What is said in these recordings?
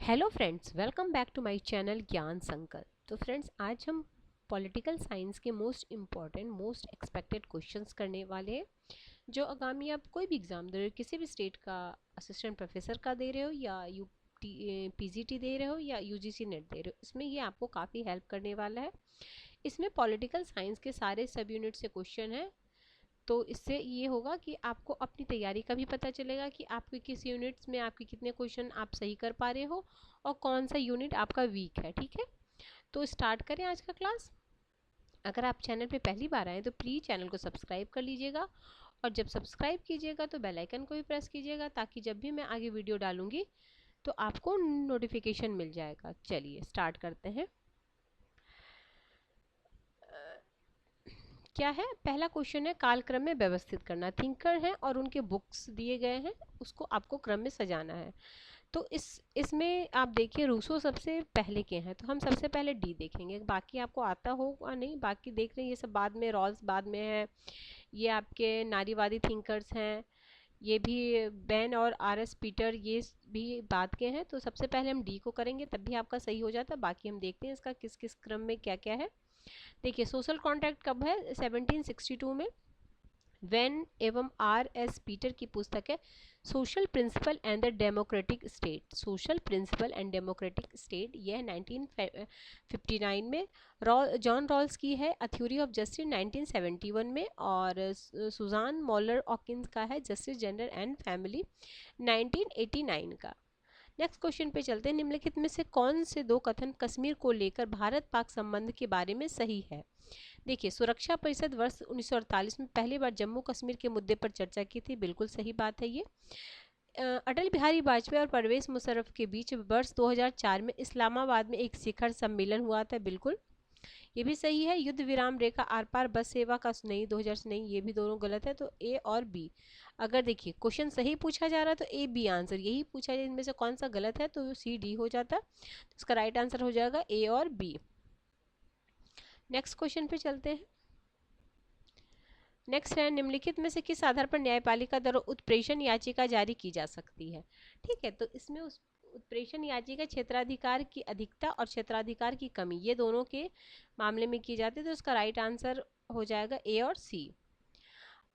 Hello friends, welcome back to my channel Gyan Sankalp. तो friends, आज हम पॉलिटिकल साइंस के most important most expected questions करने वाले हैं। जो आगामी आप कोई भी एग्ज़ाम दे रहे हो, किसी भी स्टेट का असिस्टेंट प्रोफेसर का दे रहे हो या पीजीटी दे रहे हो या यूजीसी नेट दे रहे हो, इसमें ये आपको काफ़ी हेल्प करने वाला है। इसमें पॉलिटिकल साइंस के सारे सब यूनिट से क्वेश्चन है, तो इससे ये होगा कि आपको अपनी तैयारी का भी पता चलेगा कि आपके किस यूनिट्स में आपके कितने क्वेश्चन आप सही कर पा रहे हो और कौन सा यूनिट आपका वीक है। ठीक है, तो स्टार्ट करें आज का क्लास। अगर आप चैनल पे पहली बार आए तो प्लीज़ चैनल को सब्सक्राइब कर लीजिएगा, और जब सब्सक्राइब कीजिएगा तो बेल आइकन को भी प्रेस कीजिएगा, ताकि जब भी मैं आगे वीडियो डालूंगी तो आपको नोटिफिकेशन मिल जाएगा। चलिए स्टार्ट करते हैं। क्या है, पहला क्वेश्चन है कालक्रम में व्यवस्थित करना। थिंकर हैं और उनके बुक्स दिए गए हैं, उसको आपको क्रम में सजाना है। तो इसमें आप देखिए रूसो सबसे पहले के हैं, तो हम सबसे पहले डी देखेंगे। बाकी आपको आता होगा नहीं, बाकी देख रहे हैं, ये सब बाद में, रॉल्स बाद में है। ये आपके नारीवादी थिंकर्स हैं, ये भी बेन और आर एस पीटर, ये भी बाद के हैं। तो सबसे पहले हम डी को करेंगे, तब भी आपका सही हो जाता। बाकी हम देखते हैं इसका किस किस क्रम में क्या क्या है। देखिए सोशल कॉन्ट्रैक्ट कब है, 1762 में। वेन एवं आर एस पीटर की पुस्तक है social principle and the democratic state. Social principle and democratic state, यह 1959 में। जॉन रॉल्स की है अ थ्योरी ऑफ जस्टिस 1971 में, और सुजान मॉलर ऑकिंस का है जस्टिस जनरल एंड फैमिली 1989 का। नेक्स्ट क्वेश्चन पे चलते हैं। निम्नलिखित में से कौन से दो कथन कश्मीर को लेकर भारत पाक संबंध के बारे में सही है। देखिए, सुरक्षा परिषद वर्ष 1948 में पहली बार जम्मू कश्मीर के मुद्दे पर चर्चा की थी, बिल्कुल सही बात है ये। अटल बिहारी वाजपेयी और परवेज मुशर्रफ के बीच वर्ष 2004 में इस्लामाबाद में एक शिखर सम्मेलन हुआ था, बिल्कुल ये भी सही है। युद्ध विराम रेखा आर पार बस सेवा का नहीं, 2000 से नहीं, ये भी दोनों गलत है। तो ए और बी, अगर देखिए क्वेश्चन सही पूछा जा रहा है तो ए बी आंसर, यही पूछा जाए इनमें से कौन सा गलत है तो सी डी हो जाता। तो इसका राइट आंसर हो जाएगा ए और बी। नेक्स्ट क्वेश्चन पे चलते हैं। नेक्स्ट है, निम्नलिखित में से किस आधार पर न्यायपालिका द्वारा उत्प्रेषण याचिका जारी की जा सकती है। ठीक है, तो इसमें उस उत्प्रेषण याचिका क्षेत्राधिकार की अधिकता और क्षेत्राधिकार की कमी, ये दोनों के मामले में की जाती है। तो इसका राइट आंसर हो जाएगा ए और सी।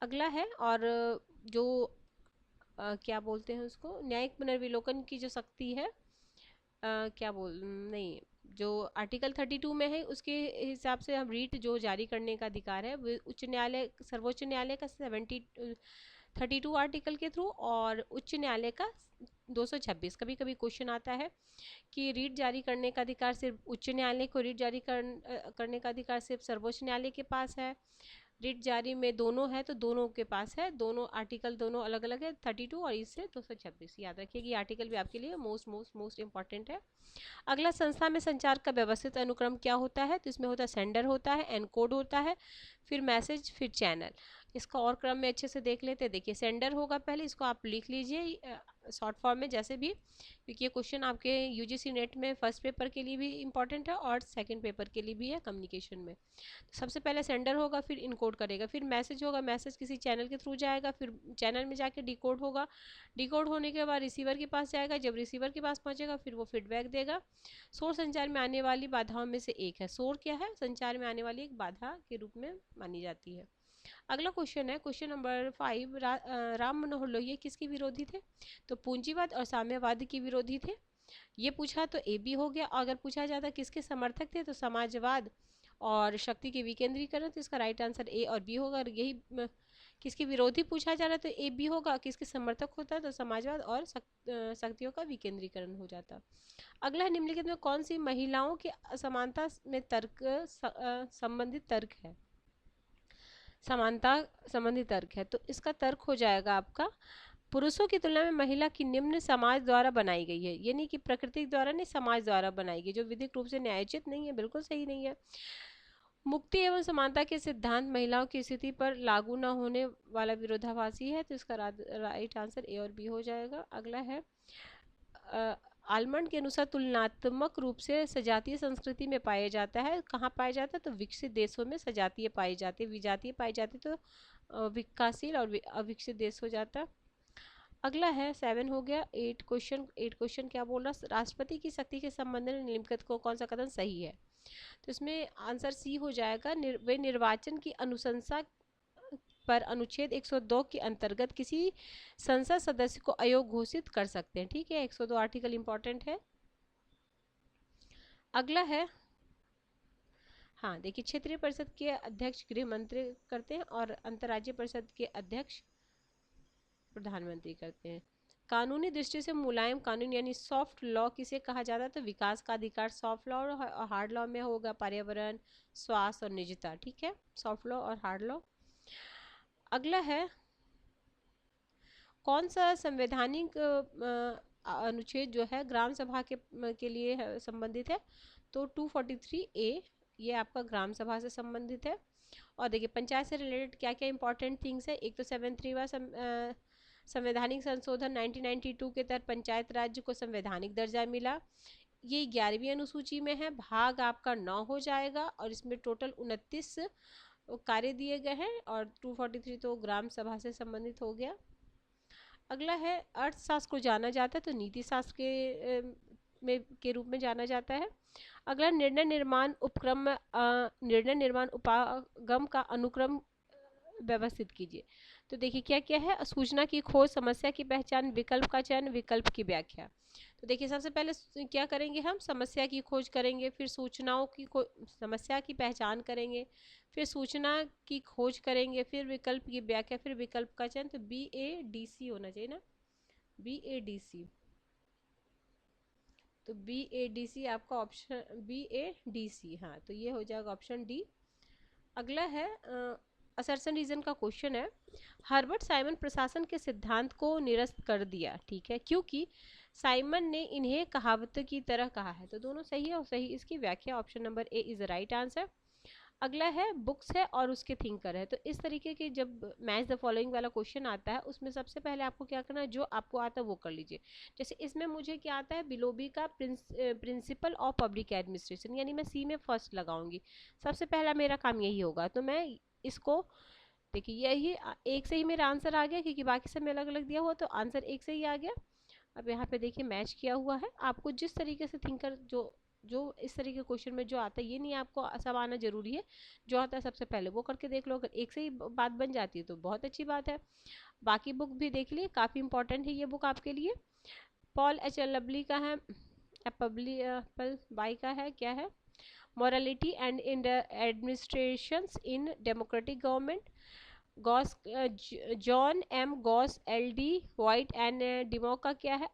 अगला है, और जो क्या बोलते हैं उसको, न्यायिक पुनर्विलोकन की जो शक्ति है, क्या बोल नहीं, जो आर्टिकल 32 में है उसके हिसाब से हम रीट जो जारी करने का अधिकार है वो उच्च न्यायालय, सर्वोच्च न्यायालय का 32 आर्टिकल के थ्रू, और उच्च न्यायालय का 226। कभी कभी क्वेश्चन आता है कि रीट जारी करने का अधिकार सिर्फ उच्च न्यायालय को, रीट जारी करने का अधिकार सिर्फ सर्वोच्च न्यायालय के पास है। रीट जारी में दोनों है तो दोनों के पास है, दोनों आर्टिकल दोनों अलग अलग है, 32 और इससे 226। याद रखिए कि आर्टिकल भी आपके लिए मोस्ट मोस्ट मोस्ट इंपॉर्टेंट है। अगला, संस्था में संचार का व्यवस्थित अनुक्रम क्या होता है। तो इसमें होता है सेंडर होता है, एनकोड होता है, फिर मैसेज, फिर चैनल। इसका और क्रम में अच्छे से देख लेते हैं। देखिए सेंडर होगा पहले, इसको आप लिख लीजिए शॉर्ट फॉर्म में जैसे भी, क्योंकि ये क्वेश्चन आपके यूजीसी नेट में फर्स्ट पेपर के लिए भी इंपॉर्टेंट है और सेकंड पेपर के लिए भी है कम्युनिकेशन में। तो सबसे पहले सेंडर होगा, फिर इनकोड करेगा, फिर मैसेज होगा, मैसेज किसी चैनल के थ्रू जाएगा, फिर चैनल में जाके डिकोड होगा, डिकोड होने के बाद रिसीवर के पास जाएगा, जब रिसीवर के पास पहुंचेगा फिर वो फीडबैक देगा। शोर संचार में आने वाली बाधाओं में से एक है। शोर क्या है, संचार में आने वाली एक बाधा के रूप में मानी जाती है। अगला क्वेश्चन है क्वेश्चन नंबर 5। राम मनोहर लोहिया किसके विरोधी थे। तो पूंजीवाद और साम्यवाद के विरोधी थे। ये पूछा तो ए बी हो गया। अगर पूछा जाता किसके समर्थक थे तो समाजवाद और शक्ति के विकेंद्रीकरण, तो इसका राइट आंसर ए और बी होगा। यही किसके विरोधी पूछा जा रहा है तो ए बी होगा, किसके समर्थक होता है तो समाजवाद और शक्तियों का विकेंद्रीकरण हो जाता। अगला है, निम्नलिखित में कौन सी महिलाओं की असमानता में तर्क संबंधित तर्क है। समानता संबंधी तर्क है, तो इसका तर्क हो जाएगा आपका, पुरुषों की तुलना में महिला की निम्न समाज द्वारा बनाई गई है। यानी कि प्रकृति द्वारा नहीं, समाज द्वारा बनाई गई, जो विधिक रूप से न्यायोचित नहीं है, बिल्कुल सही नहीं है। मुक्ति एवं समानता के सिद्धांत महिलाओं की स्थिति पर लागू न होने वाला विरोधाभासी है, तो इसका राइट आंसर ए और बी हो जाएगा। अगला है, आलमंड के अनुसार तुलनात्मक रूप से सजातीय संस्कृति में पाया जाता है। कहाँ पाया जाता है तो विकसित देशों में सजातीय पाई जाती है, विजातीय पाई जाती तो विकासशील और अविकसित देश हो जाता। अगला है 7 हो गया। 8 क्वेश्चन क्या बोल रहा है, राष्ट्रपति की शक्ति के संबंध में निम्नलिखित को कौन सा कथन सही है। तो इसमें आंसर सी हो जाएगा, वे निर्वाचन की अनुशंसा पर अनुच्छेद 102 के अंतर्गत किसी संसद सदस्य को अयोग्य घोषित कर सकते हैं। ठीक है, 102 आर्टिकल इंपॉर्टेंट है। अगला है, हाँ देखिए, क्षेत्रीय परिषद के अध्यक्ष गृह मंत्री करते हैं और अंतर्राज्यीय परिषद के अध्यक्ष प्रधानमंत्री करते हैं। कानूनी दृष्टि से मुलायम कानून यानी सॉफ्ट लॉ किसे कहा जाता है, तो विकास का अधिकार सॉफ्ट लॉ, और हार्ड लॉ में होगा पर्यावरण, स्वास्थ्य और निजता। ठीक है, सॉफ्ट लॉ और हार्ड लॉ। अगला है, कौन सा संवैधानिक अनुच्छेद जो है ग्राम सभा के लिए संबंधित है, तो 243A ये आपका ग्राम सभा से संबंधित है। और देखिए, पंचायत से रिलेटेड क्या क्या इंपॉर्टेंट थिंग्स है, एक तो 73वां संवैधानिक संशोधन 1992 के तहत पंचायत राज्य को संवैधानिक दर्जा मिला। ये 11वीं अनुसूची में है, भाग आपका 9 हो जाएगा और इसमें टोटल 29 कार्य दिए गए हैं और 243 तो ग्राम सभा से संबंधित हो गया। अगला है, अर्थशास्त्र को जाना जाता है तो नीति शास्त्र के रूप में जाना जाता है। अगला, निर्णय निर्माण उपागम का अनुक्रम व्यवस्थित कीजिए। तो देखिए क्या क्या है, सूचना की खोज, समस्या की पहचान, विकल्प का चयन, विकल्प की व्याख्या। तो देखिए सबसे पहले क्या करेंगे, हम समस्या की खोज करेंगे, फिर समस्या की पहचान करेंगे, फिर सूचना की खोज करेंगे, फिर विकल्प की व्याख्या, फिर विकल्प का चयन। तो BADC होना चाहिए ना, BADC। तो BADC आपका ऑप्शन BADC, हाँ तो ये हो जाएगा ऑप्शन डी। अगला है, असर्शन रीजन का क्वेश्चन है। हर्बर्ट साइमन प्रशासन के सिद्धांत को निरस्त कर दिया, ठीक है, क्योंकि साइमन ने इन्हें कहावत की तरह कहा है। तो दोनों सही है और सही इसकी व्याख्या option number A is the right answer. अगला है, बुक्स है और उसके थिंकर है। तो इस तरीके के जब मैच द फॉलोइंग वाला क्वेश्चन आता है उसमें सबसे पहले आपको क्या करना है, जो आपको आता है वो कर लीजिए। जैसे इसमें मुझे क्या आता है, बिलोबी का प्रिंसिपल ऑफ पब्लिक एडमिनिस्ट्रेशन, यानी मैं सी में फर्स्ट लगाऊंगी। सबसे पहला मेरा काम यही होगा, तो मैं इसको देखिए, यही एक से ही मेरा आंसर आ गया क्योंकि बाकी सब में अलग अलग दिया हुआ, तो आंसर एक से ही आ गया। अब यहाँ पे देखिए मैच किया हुआ है। आपको जिस तरीके से थिंकर जो जो इस तरीके के क्वेश्चन में जो आता है, ये नहीं आपको सब आना जरूरी है, जो आता है सबसे पहले वो करके देख लो। अगर एक से ही बात बन जाती है तो बहुत अच्छी बात है। बाकी बुक भी देख लिए, काफ़ी इंपॉर्टेंट है ये बुक आपके लिए। पॉल एच लवली का है, एप्पल बाई का है, क्या है, morality and in the administrations in democratic government, Gaus John M Gaus LD White and Dimock का क्या है,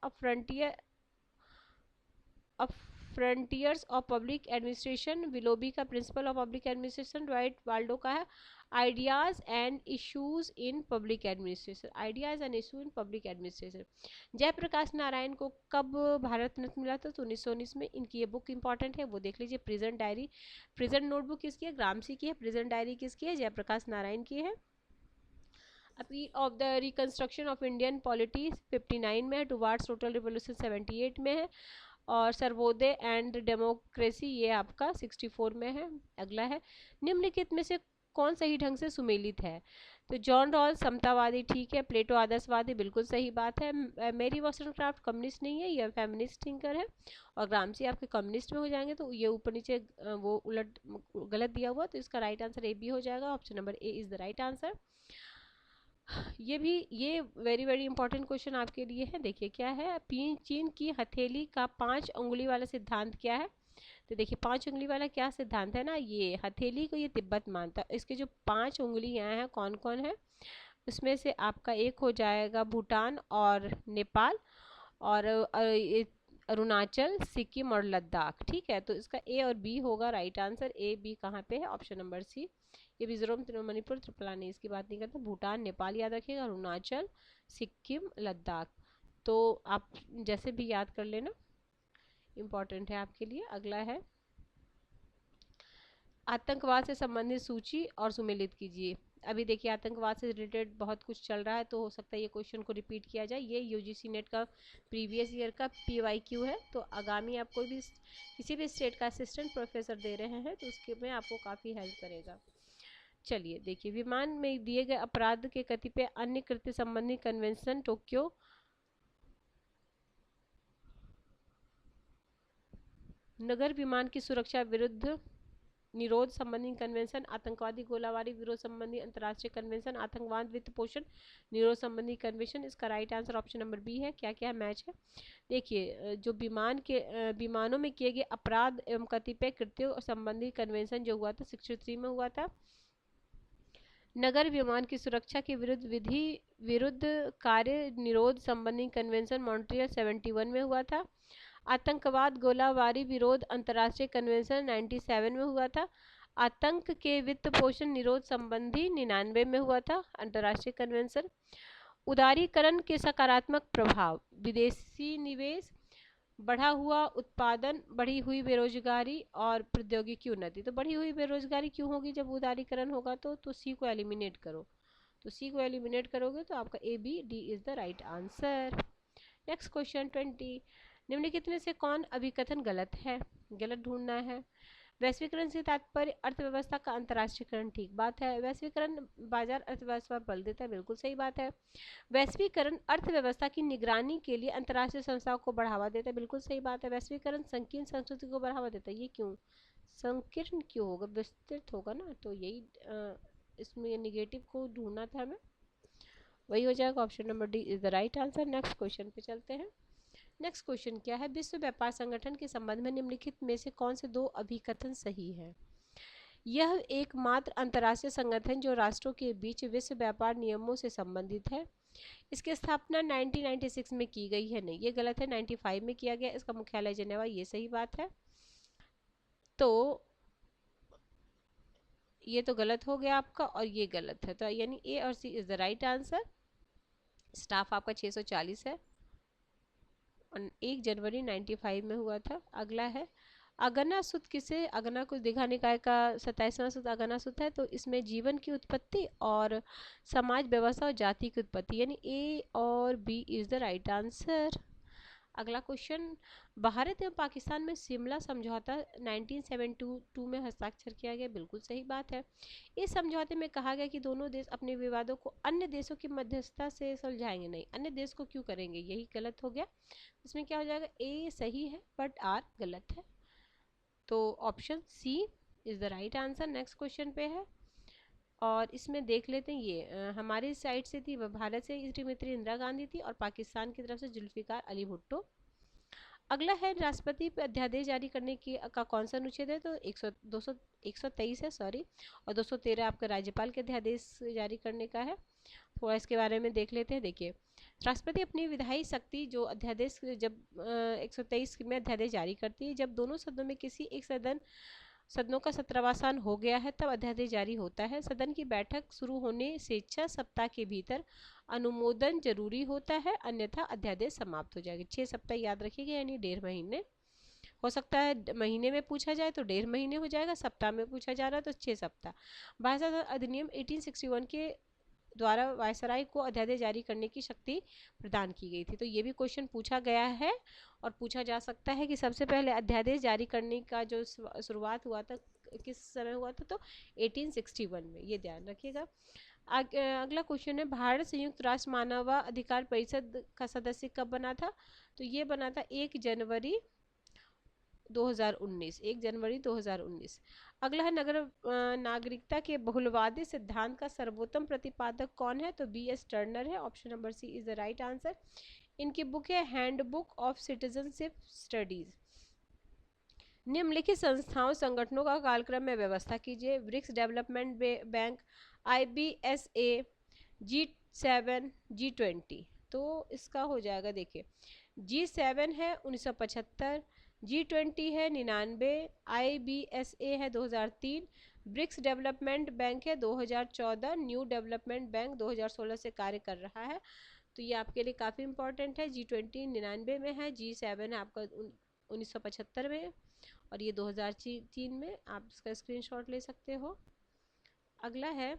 a frontiers of public administration, Willoughby का principle of public administration, Dwight Waldo का है ideas and issues in public administration, ideas and issue in public administration. Jayaprakash Narayan को कब भारत रत्न मिला था, तो 1919 में। इनकी ये बुक इंपॉर्टेंट है, वो देख लीजिए। प्रेजेंट डायरी, प्रेजेंट नोटबुक किसकी है, ग्रामसी की है। प्रेजेंट डायरी किसकी है, जयप्रकाश नारायण की है। Appeal of the reconstruction of Indian polity 59 में है। टुवार्ड्स टोटल रिवोल्यूशन 78 में है। और सर्वोदय एंड डेमोक्रेसी ये आपका 64 में है। अगला है, निम्नलिखित में से कौन सही ढंग से सुमेलित है, तो जॉन रॉल्स समतावादी, ठीक है। प्लेटो आदर्शवादी, बिल्कुल सही बात है। मेरी वॉस्टनक्राफ्ट कम्युनिस्ट नहीं है, यह फेमिनिस्ट थिंकर है। और ग्रामसी आपके कम्युनिस्ट में हो जाएंगे, तो ये ऊपर नीचे वो उलट गलत दिया हुआ, तो इसका राइट आंसर ए बी हो जाएगा। Option number A is the right answer. ये वेरी वेरी इंपॉर्टेंट क्वेश्चन आपके लिए है। देखिए क्या है, चीन की हथेली का 5 उंगली वाला सिद्धांत क्या है। तो देखिए 5 उंगली वाला क्या सिद्धांत है ना, ये हथेली को ये तिब्बत मानता है। इसके जो 5 उंगलियां हैं कौन कौन है, उसमें से आपका एक हो जाएगा भूटान और नेपाल और अरुणाचल, सिक्किम और लद्दाख, ठीक है। तो इसका ए और बी होगा राइट आंसर। ए बी कहाँ पे है, ऑप्शन नंबर सी। ये मिजोरम, मणिपुर, त्रिपुरा नहीं, इसकी बात नहीं करते। भूटान, नेपाल याद रखिएगा, अरुणाचल, सिक्किम, लद्दाख। तो आप जैसे भी याद कर लेना, इम्पॉर्टेंट है आपके लिए। अगला है, आतंकवाद से संबंधित सूची और सुमेलित कीजिए। अभी देखिए आतंकवाद से रिलेटेड बहुत कुछ चल रहा है, तो हो सकता है ये क्वेश्चन को रिपीट किया जाए। ये यूजीसी नेट का प्रीवियस ईयर का PYQ है, तो आगामी आप कोई भी किसी भी स्टेट का असिस्टेंट प्रोफेसर दे रहे हैं तो उसके में आपको काफ़ी हेल्प करेगा। चलिए देखिए, विमान में दिए गए अपराध के कतिपय अन्य कृत्य संबंधी कन्वेंशन टोक्यो नगर विमान की सुरक्षा विरुद्ध निरोध संबंधी कन्वेंशन, आतंकवादी गोलाबारी विरोध संबंधी अंतर्राष्ट्रीय कन्वेंशन, आतंकवाद वित्त पोषण निरोध संबंधी कन्वेंशन। इसका right answer option number B है। क्या क्या मैच है देखिए, जो विमानों में किए गए अपराध एवं कतिपय कृत्यों संबंधी कन्वेंशन जो हुआ था 63 में हुआ था। नगर विमान की सुरक्षा के विरुद्ध कार्य निरोध संबंधी कन्वेंशन मॉन्ट्रियल 71 में हुआ था। आतंकवाद गोलाबारी विरोध अंतर्राष्ट्रीय कन्वेंशन 97 में हुआ था। आतंक के वित्त पोषण निरोध संबंधी 99 में हुआ था अंतर्राष्ट्रीय कन्वेंशन। उदारीकरण के सकारात्मक प्रभाव, विदेशी निवेश, बढ़ा हुआ उत्पादन, बढ़ी हुई बेरोजगारी और प्रौद्योगिकी उन्नति। तो बढ़ी हुई बेरोजगारी क्यों होगी जब उदारीकरण होगा? तो सी को एलिमिनेट करो। तो सी को एलिमिनेट करोगे तो आपका A B D is the right answer. Next question 20, निम्नलिखित में से कौन अभिकथन गलत है? गलत ढूंढना है। वैश्वीकरण से तात्पर्य अर्थव्यवस्था का अंतर्राष्ट्रीयकरण, ठीक बात है। वैश्वीकरण बाजार अर्थव्यवस्था पर बल देता है, बिल्कुल सही बात है। वैश्वीकरण अर्थव्यवस्था की निगरानी के लिए अंतर्राष्ट्रीय संस्थाओं को बढ़ावा देता है, बिल्कुल सही बात है। वैश्वीकरण संकीर्ण संस्कृति को बढ़ावा देता है, ये क्यों? संकीर्ण क्यों होगा? विस्तृत होगा ना, तो यही इसमें निगेटिव को ढूंढना था हमें, वही हो जाएगा। Option number D is the right answer. Next question पे चलते हैं। नेक्स्ट क्वेश्चन क्या है? विश्व व्यापार संगठन के संबंध में निम्नलिखित में से कौन से दो अभिकथन सही है? यह एकमात्र अंतर्राष्ट्रीय संगठन जो राष्ट्रों के बीच विश्व व्यापार नियमों से संबंधित है। इसकी स्थापना 1996 में की गई है, नहीं ये गलत है, 95 में किया गया। इसका मुख्यालय जिनेवा, ये सही बात है। तो ये तो गलत हो गया आपका और ये गलत है, तो यानी ए और C is the right answer. Staff आपका 640 है और 1 जनवरी 95 में हुआ था। अगला है अगना सुत किसे? अगना कुछ दीघा निकाय का 27वां सुत अगना सुत है। तो इसमें जीवन की उत्पत्ति और समाज व्यवस्था और जाति की उत्पत्ति, यानी ए और B is the right answer. अगला क्वेश्चन, भारत एवं पाकिस्तान में शिमला समझौता 1972 में हस्ताक्षर किया गया, बिल्कुल सही बात है। इस समझौते में कहा गया कि दोनों देश अपने विवादों को अन्य देशों की मध्यस्थता से सुलझाएंगे, नहीं अन्य देश को क्यों करेंगे, यही गलत हो गया। इसमें क्या हो जाएगा? ए सही है बट आर गलत है, तो option C is the right answer. Next question पे है और इसमें देख लेते हैं, ये हमारी साइड से थी, भारत से श्रीमती इंदिरा गांधी थी और पाकिस्तान की तरफ से जुल्फिकार अली भुट्टो। अगला है राष्ट्रपति पे अध्यादेश जारी करने की का कौन सा अनुच्छेद है? तो 123 है, सॉरी, और 213 आपका राज्यपाल के अध्यादेश जारी करने का है। थोड़ा इसके बारे में देख लेते हैं। देखिए, राष्ट्रपति अपनी विधायी शक्ति जो अध्यादेश जब 123 में अध्यादेश जारी करती है, जब दोनों सदनों में किसी एक सदनों का सत्रावसान हो गया है तब अध्यादेश जारी होता है। सदन की बैठक शुरू होने से 6 सप्ताह के भीतर अनुमोदन जरूरी होता है, अन्यथा अध्यादेश समाप्त हो जाएगा। 6 सप्ताह याद रखिएगा, यानी 1.5 महीने। हो सकता है महीने में पूछा जाए तो 1.5 महीने हो जाएगा, सप्ताह में पूछा जा रहा है तो 6 सप्ताह। भाषा अधिनियम 1861 के द्वारा वायसराय को अध्यादेश जारी करने की शक्ति प्रदान की गई थी। तो ये भी क्वेश्चन पूछा गया है और पूछा जा सकता है कि सबसे पहले अध्यादेश जारी करने का जो शुरुआत हुआ था किस समय हुआ था? तो 1861 में, ये ध्यान रखिएगा। अगला क्वेश्चन है, भारत संयुक्त राष्ट्र मानव अधिकार परिषद का सदस्य कब बना था? तो ये बना था 1 जनवरी 2019, 1 जनवरी 2019। अगला है नागरिकता के बहुलवादी सिद्धांत का सर्वोत्तम प्रतिपादक कौन है? तो बी एस टर्नर है। Option number C is the right answer. इनकी बुक है हैंडबुक ऑफ सिटीजनशिप स्टडीज। निम्नलिखित संस्थाओं संगठनों का कालक्रम में व्यवस्था कीजिए। BRICS development bank, IBSA, G7, G20। तो इसका हो जाएगा, देखिए G7 है 1975, G20 है 99, IBSA है 2003, ब्रिक्स डेवलपमेंट बैंक है 2014, न्यू डेवलपमेंट बैंक 2016 से कार्य कर रहा है। तो ये आपके लिए काफ़ी इंपॉर्टेंट है। G20 99 में है, G7 है आपका 1975 में और ये 2003 में। आप इसका स्क्रीनशॉट ले सकते हो। अगला है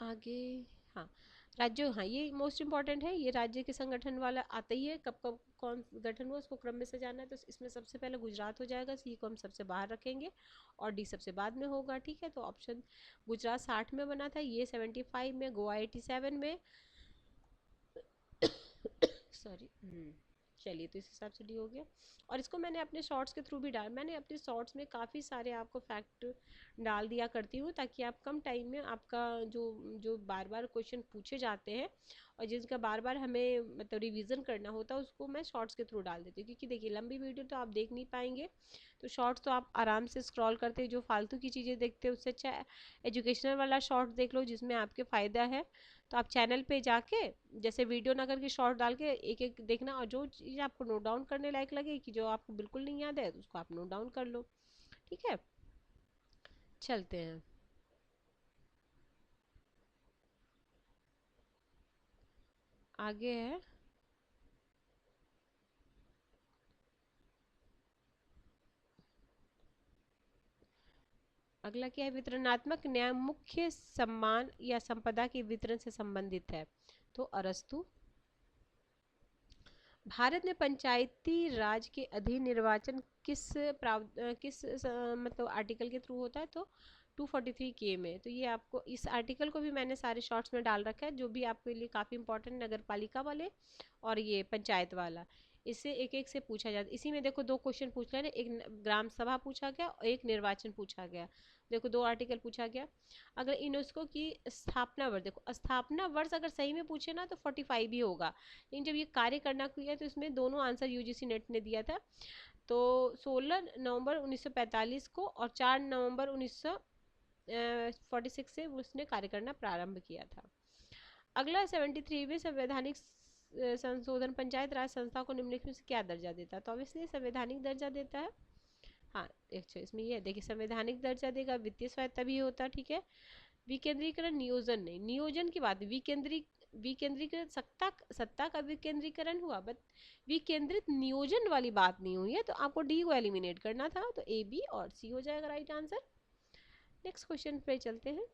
आगे, हाँ राज्यों, हाँ ये मोस्ट इंपॉर्टेंट है, ये राज्य के संगठन वाला आता ही है, कब कब कौन गठन हुआ उसको क्रम में से जाना है। तो इसमें सबसे पहले गुजरात हो जाएगा, सी को हम सबसे बाहर रखेंगे और डी सबसे बाद में होगा, ठीक है। तो ऑप्शन गुजरात 60 में बना था, ये 75 में, गोवा 87 में, सॉरी चलिए, तो इस हिसाब से डी हो गया। और इसको मैंने अपने शॉर्ट्स के थ्रू भी मैंने अपने शॉर्ट्स में काफ़ी सारे आपको फैक्ट डाल दिया करती हूँ, ताकि आप कम टाइम में आपका जो जो बार बार क्वेश्चन पूछे जाते हैं और जिसका बार बार हमें मतलब रिवीजन करना होता है, उसको मैं शॉर्ट्स के थ्रू डाल देती हूँ। क्योंकि देखिए, लंबी वीडियो तो आप देख नहीं पाएंगे, तो शॉर्ट्स तो आप आराम से स्क्रॉल करते जो फालतू की चीज़ें देखते हैं, उससे अच्छा एजुकेशनल वाला शॉर्ट देख लो जिसमें आपके फ़ायदा है। तो आप चैनल पे जाके जैसे वीडियो ना करके शॉर्ट डाल के एक एक देखना, और जो चीज़ आपको नोट डाउन करने लायक लगे कि जो आपको बिल्कुल नहीं याद है, तो उसको आप नोट डाउन कर लो। ठीक है, चलते हैं। आगे है अगला, क्या है? वितरणात्मक न्याय मुख्य सम्मान या संपदा के वितरण से संबंधित है। तो अरस्तु। भारत में पंचायती राज के अधीन निर्वाचन मतलब आर्टिकल के थ्रू होता है? तो 243 के में। तो ये आपको इस आर्टिकल को भी मैंने सारे शॉर्ट्स में डाल रखा है, जो भी आपके लिए काफ़ी इंपॉर्टेंट, नगर पालिका वाले और ये पंचायत वाला। इससे एक एक से पूछा जाता है। इसी में देखो 2 क्वेश्चन पूछ रहे हैं, एक ग्राम सभा पूछा गया और एक निर्वाचन पूछा गया। देखो 2 आर्टिकल पूछा गया। अगर यूनेस्को की स्थापना वर्ष, देखो स्थापना वर्ष अगर सही में पूछे ना तो 45 ही होगा, लेकिन जब ये कार्य करना किया तो इसमें दोनों आंसर यूजीसी नेट ने दिया था। तो 16 नवंबर 1945 को और 4 नवंबर 1946 से उसने कार्य करना प्रारंभ किया था। अगला 73वें संवैधानिक संशोधन पंचायत राज संस्था को निम्नलिखित में से क्या दर्जा देता है? तो ऑब्वियसली संवैधानिक दर्जा देता है। हाँ, अच्छा इसमें ये देखिए, संवैधानिक दर्जा देगा, वित्तीय स्वायत्ता भी होता है। ठीक है, विकेंद्रीकरण नियोजन नहीं, नियोजन की बात, विकेंद्रीकृत सत्ता सत्ता का विकेंद्रीकरण हुआ, बट विकेंद्रित नियोजन वाली बात नहीं हुई है। तो आपको डी को एलिमिनेट करना था, तो ए, बी और सी हो जाएगा राइट आंसर। नेक्स्ट क्वेश्चन पे चलते हैं।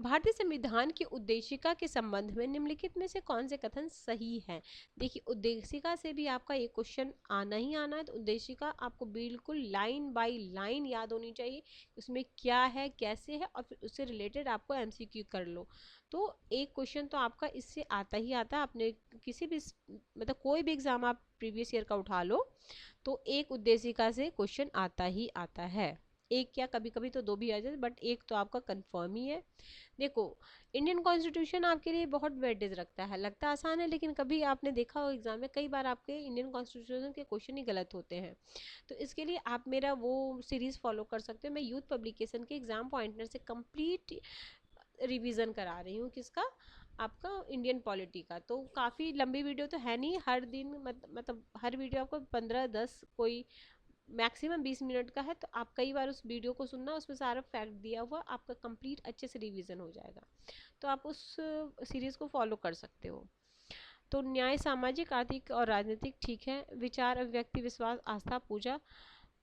भारतीय संविधान की उद्देशिका के संबंध में निम्नलिखित में से कौन से कथन सही हैं? देखिए, उद्देशिका से भी आपका एक क्वेश्चन आना ही आना है। तो उद्देशिका आपको बिल्कुल लाइन बाय लाइन याद होनी चाहिए, उसमें क्या है, कैसे है, और फिर उससे रिलेटेड आपको एमसीक्यू कर लो। तो एक क्वेश्चन तो आपका इससे आता ही आता है। आपने किसी भी मतलब कोई भी एग्जाम आप प्रीवियस ईयर का उठा लो, तो एक उद्देशिका से क्वेश्चन आता ही आता है। एक क्या, कभी कभी तो 2 भी आ जाते, बट एक तो आपका कंफर्म ही है। देखो, इंडियन कॉन्स्टिट्यूशन आपके लिए बहुत वेटेज रखता है, लगता आसान है, लेकिन कभी आपने देखा हो एग्जाम में कई बार आपके इंडियन कॉन्स्टिट्यूशन के क्वेश्चन ही गलत होते हैं। तो इसके लिए आप मेरा वो सीरीज फॉलो कर सकते हो। मैं यूथ पब्लिकेशन के एग्जाम पॉइंटर से कंप्लीट रिवीजन करा रही हूँ। किसका? आपका इंडियन पॉलिटी का। तो काफ़ी लंबी वीडियो तो है नहीं, हर दिन मतलब हर वीडियो आपको 15-10 कोई मैक्सिमम 20 मिनट का है। तो आप कई बार उस वीडियो को सुनना, उसमें सारा फैक्ट दिया हुआ, आपका कंप्लीट अच्छे से रिवीजन हो जाएगा। तो आप उस सीरीज को फॉलो कर सकते हो। तो न्याय सामाजिक, आर्थिक और राजनीतिक, ठीक है। विचार, अभिव्यक्ति, विश्वास, आस्था, पूजा,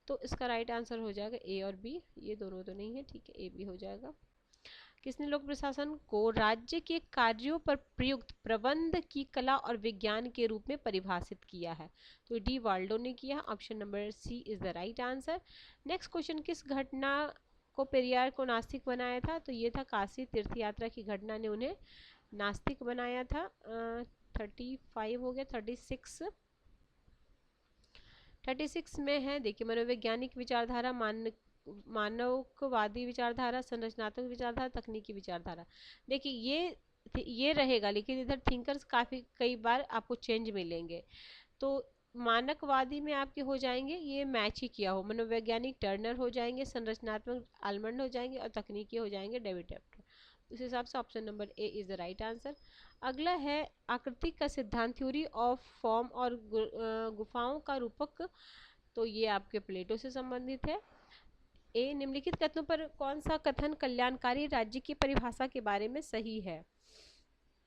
तो इसका राइट आंसर हो जाएगा ए और बी। ये दोनों तो नहीं है, ठीक है, ए बी हो जाएगा। किसने लोक प्रशासन को राज्य के कार्यों पर प्रयुक्त प्रबंध की कला और विज्ञान के रूप में परिभाषित किया है? तो डी वाल्डो ने किया। Option number C is the right answer. Next question, किस घटना को पेरियार को नास्तिक बनाया था? तो ये था काशी तीर्थ यात्रा की घटना ने उन्हें नास्तिक बनाया था। 35 हो गया, 36 में है। देखिए, मनोवैज्ञानिक विचारधारा, मानववादी विचारधारा, संरचनात्मक विचारधारा, तकनीकी विचारधारा। देखिए, ये रहेगा, लेकिन इधर थिंकर्स काफ़ी कई बार आपको चेंज मिलेंगे। तो मानकवादी में आपके हो जाएंगे, ये मैच ही किया हो, मनोवैज्ञानिक टर्नर हो जाएंगे, संरचनात्मक आलमंड हो जाएंगे और तकनीकी हो जाएंगे डेविड एप्टर। उस हिसाब से option number A is the right answer. अगला है आकृति का सिद्धांत, थ्योरी ऑफ फॉर्म और गुफाओं का रूपक। तो ये आपके प्लेटो से संबंधित है। ए, निम्नलिखित कथनों पर कौन सा कथन कल्याणकारी राज्य की परिभाषा के बारे में सही है?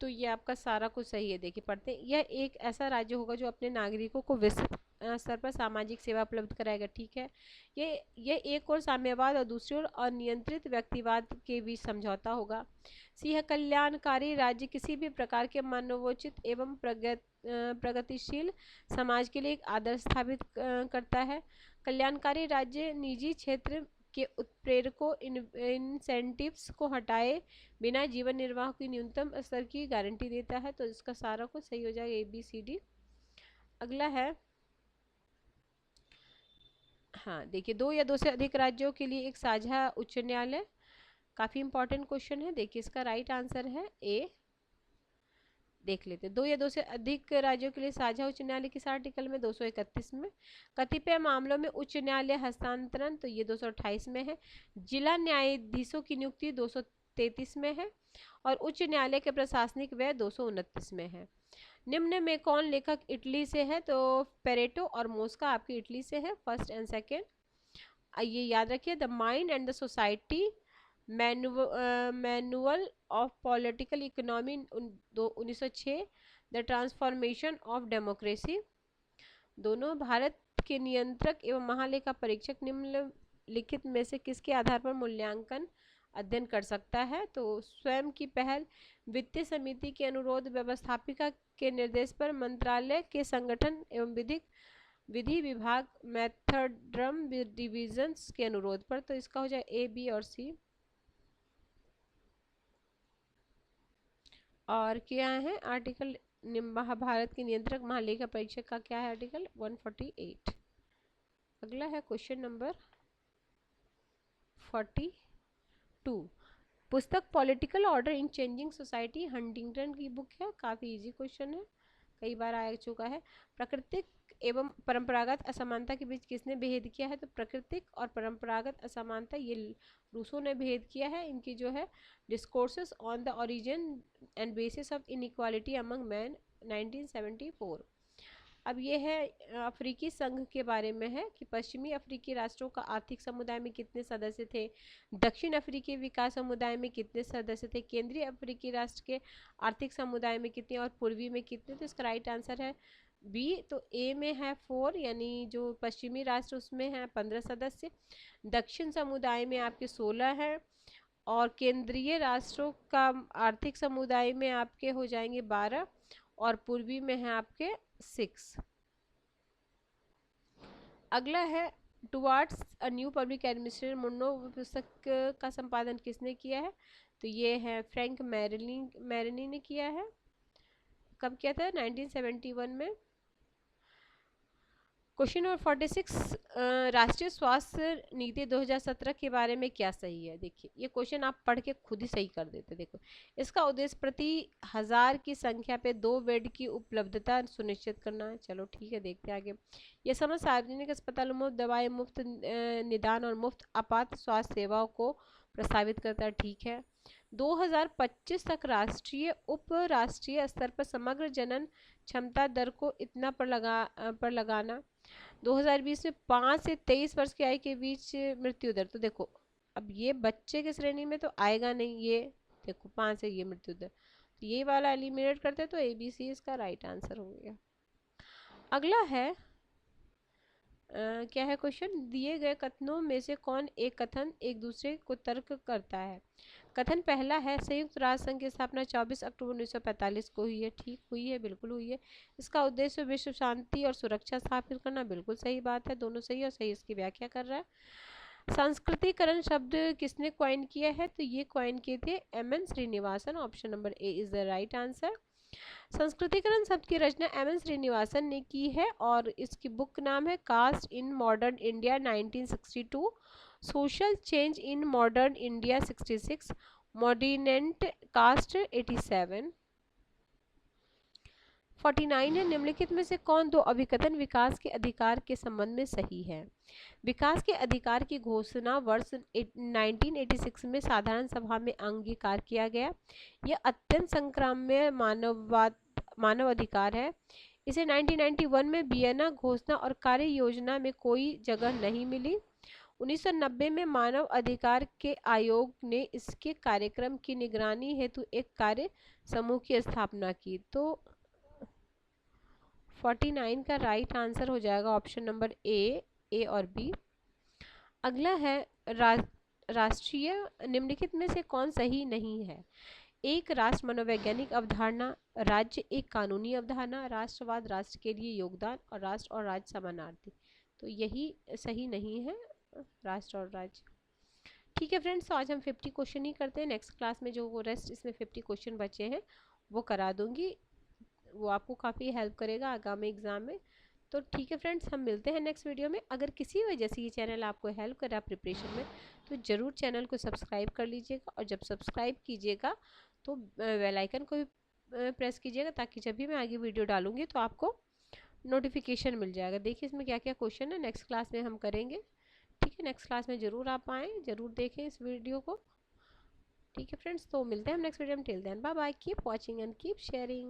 तो ये आपका सारा कुछ सही है। देखिए, पढ़ते हैं, यह एक ऐसा राज्य होगा जो अपने नागरिकों को विस्तृत स्तर पर सामाजिक सेवा उपलब्ध कराएगा। ठीक है, ये एक और साम्यवाद और दूसरी ओर अनियंत्रित व्यक्तिवाद के बीच समझौता होगा। सी है, कल्याणकारी राज्य किसी भी प्रकार के मानवोचित एवं प्रगतिशील समाज के लिए एक आदर्श स्थापित करता है। कल्याणकारी राज्य निजी क्षेत्र के उत्प्रेरकों इंसेंटिव्स को हटाए बिना जीवन निर्वाह की न्यूनतम स्तर की गारंटी देता है। तो इसका सारा कुछ सही हो जाएगा, ए बी सी डी। अगला है, हाँ देखिए, दो या दो से अधिक राज्यों के लिए एक साझा उच्च न्यायालय। काफी इंपॉर्टेंट क्वेश्चन है। देखिए इसका राइट आंसर है ए। देख लेते हैं, दो या दो से अधिक राज्यों के लिए साझा उच्च न्यायालय किस आर्टिकल में, 231 में। कतिपय मामलों में उच्च न्यायालय हस्तांतरण, तो ये 228 में है। जिला न्यायाधीशों की नियुक्ति 233 में है। और उच्च न्यायालय के प्रशासनिक व्यय 229 में है। निम्न में कौन लेखक इटली से है, तो पेरेटो और मोस्का आपकी इटली से है, फर्स्ट एंड सेकेंड। ये याद रखिए, the mind and the society, manual of political economy 1906, the transformation of democracy. दोनों। भारत के नियंत्रक एवं महालेखा परीक्षक निम्नलिखित में से किसके आधार पर मूल्यांकन अध्ययन कर सकता है, तो स्वयं की पहल, वित्तीय समिति के अनुरोध, व्यवस्थापिका के निर्देश पर, मंत्रालय के संगठन एवं विधि विभाग, मैथड्रम डिविजन्स के अनुरोध पर। तो इसका हो जाए ए, बी और सी। और क्या है आर्टिकल, महाभारत के नियंत्रक महालेखा परीक्षक का क्या है आर्टिकल 148। अगला है क्वेश्चन नंबर 42। पुस्तक political order in changing society Huntington की बुक है। काफी इजी क्वेश्चन है, कई बार आ चुका है। प्राकृतिक एवं परंपरागत असमानता के बीच किसने भेद किया है, तो प्राकृतिक और परंपरागत असमानता ये रूसो ने भेद किया है। इनकी जो है discourses on the origin and bases of inequality among man 1974। अब ये है अफ्रीकी संघ के बारे में है कि पश्चिमी अफ्रीकी राष्ट्रों का आर्थिक समुदाय में कितने सदस्य थे, दक्षिण अफ्रीकी विकास समुदाय में कितने सदस्य थे, केंद्रीय अफ्रीकी राष्ट्र के आर्थिक समुदाय में कितने और पूर्वी में कितने। तो इसका राइट आंसर है बी। तो ए में है 4, यानी जो पश्चिमी राष्ट्र उसमें है 15 सदस्य, दक्षिण समुदाय में आपके 16 है, और केंद्रीय राष्ट्रों का आर्थिक समुदाय में आपके हो जाएंगे 12, और पूर्वी में है आपके 6। अगला है towards a new public administration Munro पुस्तक का संपादन किसने किया है, तो ये है फ्रैंक मैरनी ने किया है। कब किया था, 1971 में। क्वेश्चन नंबर 46, राष्ट्रीय स्वास्थ्य नीति 2017 के बारे में क्या सही है। देखिए ये क्वेश्चन आप पढ़ के खुद ही सही कर देते। देखो इसका उद्देश्य प्रति 1000 की संख्या पे 2 बेड की उपलब्धता सुनिश्चित करना है। चलो ठीक है, देखते हैं आगे। ये समझ सार्वजनिक अस्पतालों में दवाएं, मुफ्त निदान और मुफ्त आपात स्वास्थ्य सेवाओं को प्रस्तावित करता है। ठीक है। 2025 तक राष्ट्रीय उप राष्ट्रीय स्तर पर समग्र जनन क्षमता दर को इतना पर लगाना। 2020 में 5 से 23 वर्ष की आयु के बीच मृत्यु दर। तो देखो अब ये बच्चे की श्रेणी में तो आएगा नहीं, ये देखो 5 से ये मृत्यु दर, तो ये वाला एलिमिनेट करते तो ABC इसका राइट आंसर हो गया। अगला है क्या है क्वेश्चन, दिए गए कथनों में से कौन एक कथन एक दूसरे को तर्क करता है। कथन पहला है, संयुक्त राष्ट्र संघ की स्थापना 24 अक्टूबर 1945 को हुई है। ठीक, हुई है, बिल्कुल हुई है। इसका उद्देश्य विश्व शांति और सुरक्षा स्थापित करना। बिल्कुल सही बात है, दोनों सही और सही इसकी व्याख्या कर रहा है। संस्कृतिकरण शब्द किसने क्वाइन किया है, तो ये क्वाइन किए थे MN Srinivasan. Option number A is the right answer. संस्कृतिकरण शब्द की रचना MN श्रीनिवासन ने की है और इसकी बुक नाम है caste in modern India 1962, social change in modern India 66, मॉडर्नेंट कास्ट 87। 49 है, निम्नलिखित में से कौन दो अभिकथन विकास के अधिकार के संबंध में सही है। विकास के अधिकार की घोषणा वर्ष 1986 में साधारण सभा में अंगीकार किया गया। यह अत्यंत संक्राम्य मानव अधिकार है। इसे 1991 में वियना घोषणा और कार्य योजना में कोई जगह नहीं मिली। 1990 में मानव अधिकार के आयोग ने इसके कार्यक्रम की निगरानी हेतु एक कार्य समूह की स्थापना की। तो 49 का राइट आंसर हो जाएगा ऑप्शन नंबर ए और बी। अगला है राष्ट्रीय निम्नलिखित में से कौन सही नहीं है। एक राष्ट्र मनोवैज्ञानिक अवधारणा, राज्य एक कानूनी अवधारणा, राष्ट्रवाद राष्ट्र के लिए योगदान, और राष्ट्र और राज्य समानार्थी। तो यही सही नहीं है, राष्ट्र और राज्य। ठीक है फ्रेंड्स, तो आज हम 50 क्वेश्चन ही करते हैं। नेक्स्ट क्लास में जो रेस्ट इसमें 50 क्वेश्चन बचे हैं वो करा दूंगी। वो आपको काफ़ी हेल्प करेगा आगामी एग्ज़ाम में। तो ठीक है फ्रेंड्स, हम मिलते हैं नेक्स्ट वीडियो में। अगर किसी वजह से ये चैनल आपको हेल्प कर रहा है प्रिपरेशन में, तो ज़रूर चैनल को सब्सक्राइब कर लीजिएगा, और जब सब्सक्राइब कीजिएगा तो बेल आइकन को भी प्रेस कीजिएगा, ताकि जब भी मैं आगे वीडियो डालूंगी तो आपको नोटिफिकेशन मिल जाएगा। देखिए इसमें क्या क्या क्वेश्चन है, नेक्स्ट क्लास में हम करेंगे। ठीक है, नेक्स्ट क्लास में ज़रूर आप आएँ, ज़रूर देखें इस वीडियो को। ठीक है फ्रेंड्स, तो मिलते हैं हम नेक्स्ट वीडियो में। Till then bye bye, keep watching and keep sharing.